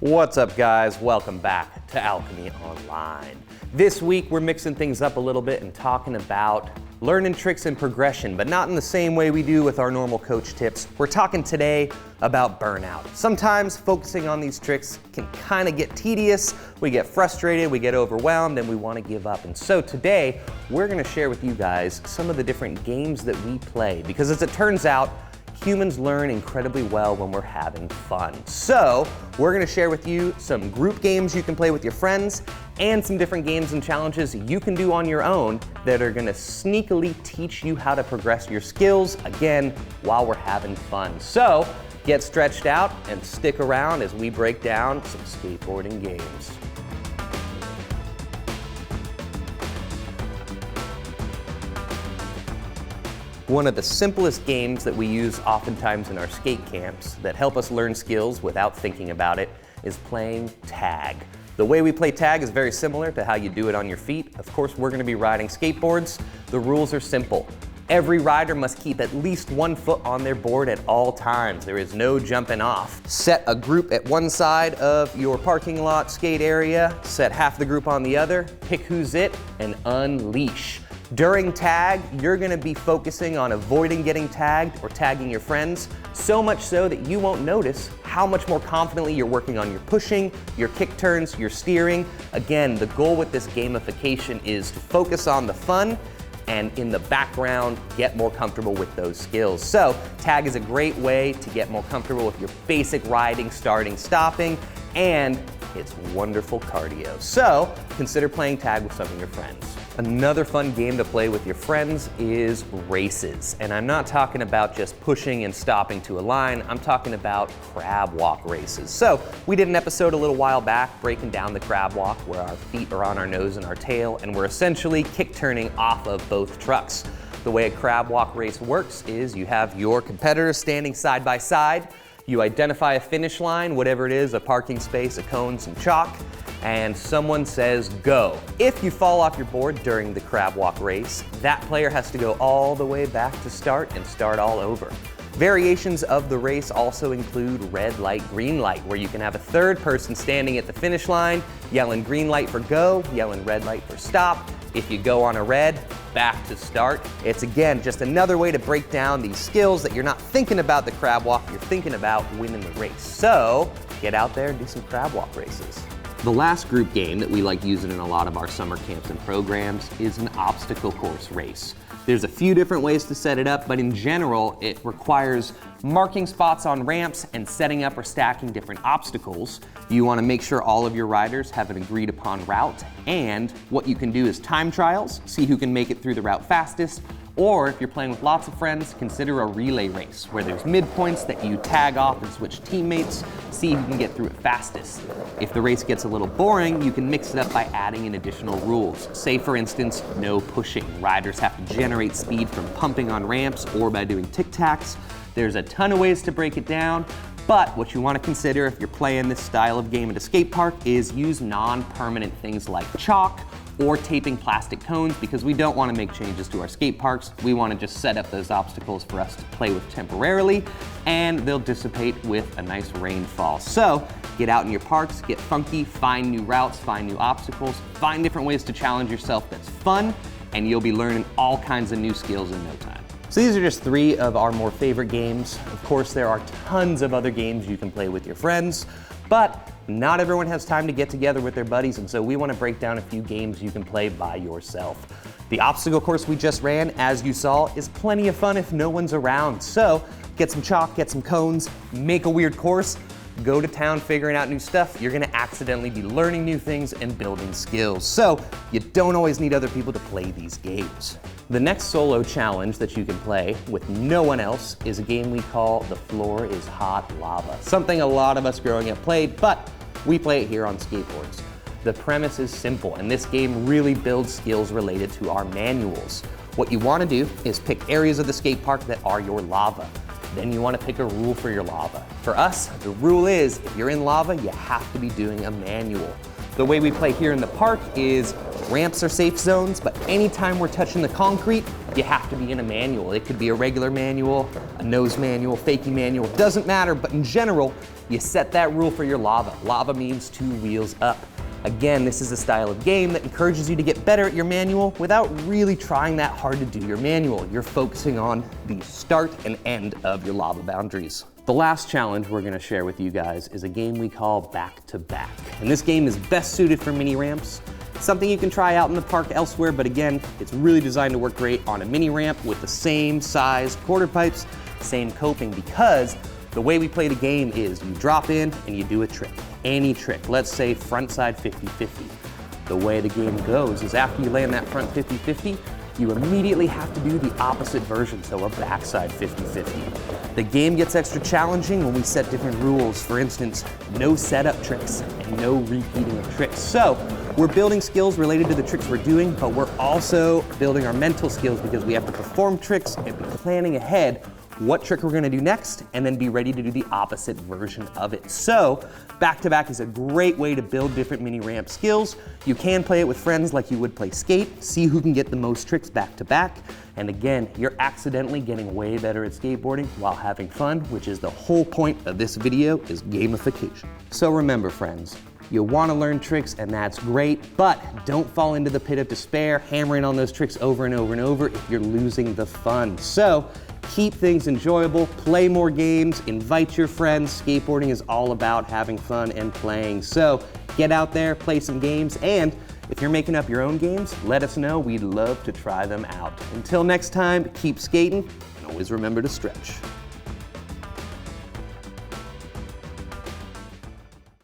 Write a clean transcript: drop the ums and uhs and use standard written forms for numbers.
What's up, guys? Welcome back to Alchemy Online. This week we're mixing things up a little bit and talking about learning tricks and progression, but not in the same way we do with our normal coach tips. We're talking today about burnout. Sometimes focusing on these tricks can kind of get tedious. We get frustrated, we get overwhelmed, and we want to give up. And so today we're going to share with you guys some of the different games that we play, because as it turns out, humans learn incredibly well when we're having fun. So we're going to share with you some group games you can play with your friends and some different games and challenges you can do on your own that are going to sneakily teach you how to progress your skills, again, while we're having fun. So get stretched out and stick around as we break down some skateboarding games. One of the simplest games that we use oftentimes in our skate camps that help us learn skills without thinking about it is playing tag. The way we play tag is very similar to how you do it on your feet. Of course, we're going to be riding skateboards. The rules are simple. Every rider must keep at least 1 foot on their board at all times. There is no jumping off. Set a group at one side of your parking lot skate area, set half the group on the other, pick who's it, and unleash. During tag, you're going to be focusing on avoiding getting tagged or tagging your friends, so much so that you won't notice how much more confidently you're working on your pushing, your kick turns, your steering. Again, the goal with this gamification is to focus on the fun and in the background, get more comfortable with those skills. So tag is a great way to get more comfortable with your basic riding, starting, stopping, and it's wonderful cardio. So consider playing tag with some of your friends. Another fun game to play with your friends is races. And I'm not talking about just pushing and stopping to a line, I'm talking about crab walk races. So we did an episode a little while back breaking down the crab walk where our feet are on our nose and our tail, and we're essentially kick turning off of both trucks. The way a crab walk race works is you have your competitors standing side by side, you identify a finish line, whatever it is, a parking space, a cone, some chalk, and someone says go. If you fall off your board during the crab walk race, that player has to go all the way back to start and start all over. Variations of the race also include red light, green light, where you can have a third person standing at the finish line, yelling green light for go, yelling red light for stop. If you go on a red, back to start. It's again just another way to break down these skills that you're not thinking about the crab walk, you're thinking about winning the race. So get out there and do some crab walk races. The last group game that we like using in a lot of our summer camps and programs is an obstacle course race. There's a few different ways to set it up, but in general, it requires marking spots on ramps and setting up or stacking different obstacles. You want to make sure all of your riders have an agreed upon route, and what you can do is time trials, see who can make it through the route fastest, or if you're playing with lots of friends, consider a relay race where there's midpoints that you tag off and switch teammates, see who can get through it fastest. If the race gets a little boring, you can mix it up by adding in additional rules. Say for instance, no pushing. Riders have to generate speed from pumping on ramps or by doing tic-tacs. There's a ton of ways to break it down, but what you want to consider if you're playing this style of game at a skate park is use non-permanent things like chalk or taping plastic cones, because we don't want to make changes to our skate parks. We want to just set up those obstacles for us to play with temporarily, and they'll dissipate with a nice rainfall. So get out in your parks, get funky, find new routes, find new obstacles, find different ways to challenge yourself that's fun, and you'll be learning all kinds of new skills in no time. So these are just 3 of our more favorite games. Of course, there are tons of other games you can play with your friends, but not everyone has time to get together with their buddies, and so we want to break down a few games you can play by yourself. The obstacle course we just ran, as you saw, is plenty of fun if no one's around. So get some chalk, get some cones, make a weird course, go to town figuring out new stuff. You're going to accidentally be learning new things and building skills. So you don't always need other people to play these games. The next solo challenge that you can play with no one else is a game we call The Floor is Hot Lava. Something a lot of us growing up played, but we play it here on skateboards. The premise is simple, and this game really builds skills related to our manuals. What you want to do is pick areas of the skate park that are your lava. Then you want to pick a rule for your lava. For us, the rule is if you're in lava, you have to be doing a manual. The way we play here in the park is ramps are safe zones, but anytime we're touching the concrete, you have to be in a manual. It could be a regular manual, a nose manual, fakie manual, doesn't matter, but in general, you set that rule for your lava. Lava means 2 wheels up. Again, this is a style of game that encourages you to get better at your manual without really trying that hard to do your manual. You're focusing on the start and end of your lava boundaries. The last challenge we're gonna share with you guys is a game we call Back to Back. And this game is best suited for mini ramps. It's something you can try out in the park elsewhere, but again, it's really designed to work great on a mini ramp with the same size quarter pipes, same coping, because the way we play the game is you drop in and you do a trick. Any trick, let's say frontside 50-50. The way the game goes is after you land that front 50-50, you immediately have to do the opposite version, so a backside 50-50. The game gets extra challenging when we set different rules. For instance, no setup tricks and no repeating of tricks. So we're building skills related to the tricks we're doing, but we're also building our mental skills because we have to perform tricks and be planning ahead what trick we're gonna do next, and then be ready to do the opposite version of it. So, Back to Back is a great way to build different mini ramp skills. You can play it with friends like you would play skate, see who can get the most tricks back to back, and again, you're accidentally getting way better at skateboarding while having fun, which is the whole point of this video, is gamification. So remember, friends, you want to learn tricks, and that's great, but don't fall into the pit of despair, hammering on those tricks over and over and over if you're losing the fun. So, keep things enjoyable, play more games, invite your friends. Skateboarding is all about having fun and playing. So get out there, play some games, and if you're making up your own games, let us know. We'd love to try them out. Until next time, keep skating, and always remember to stretch.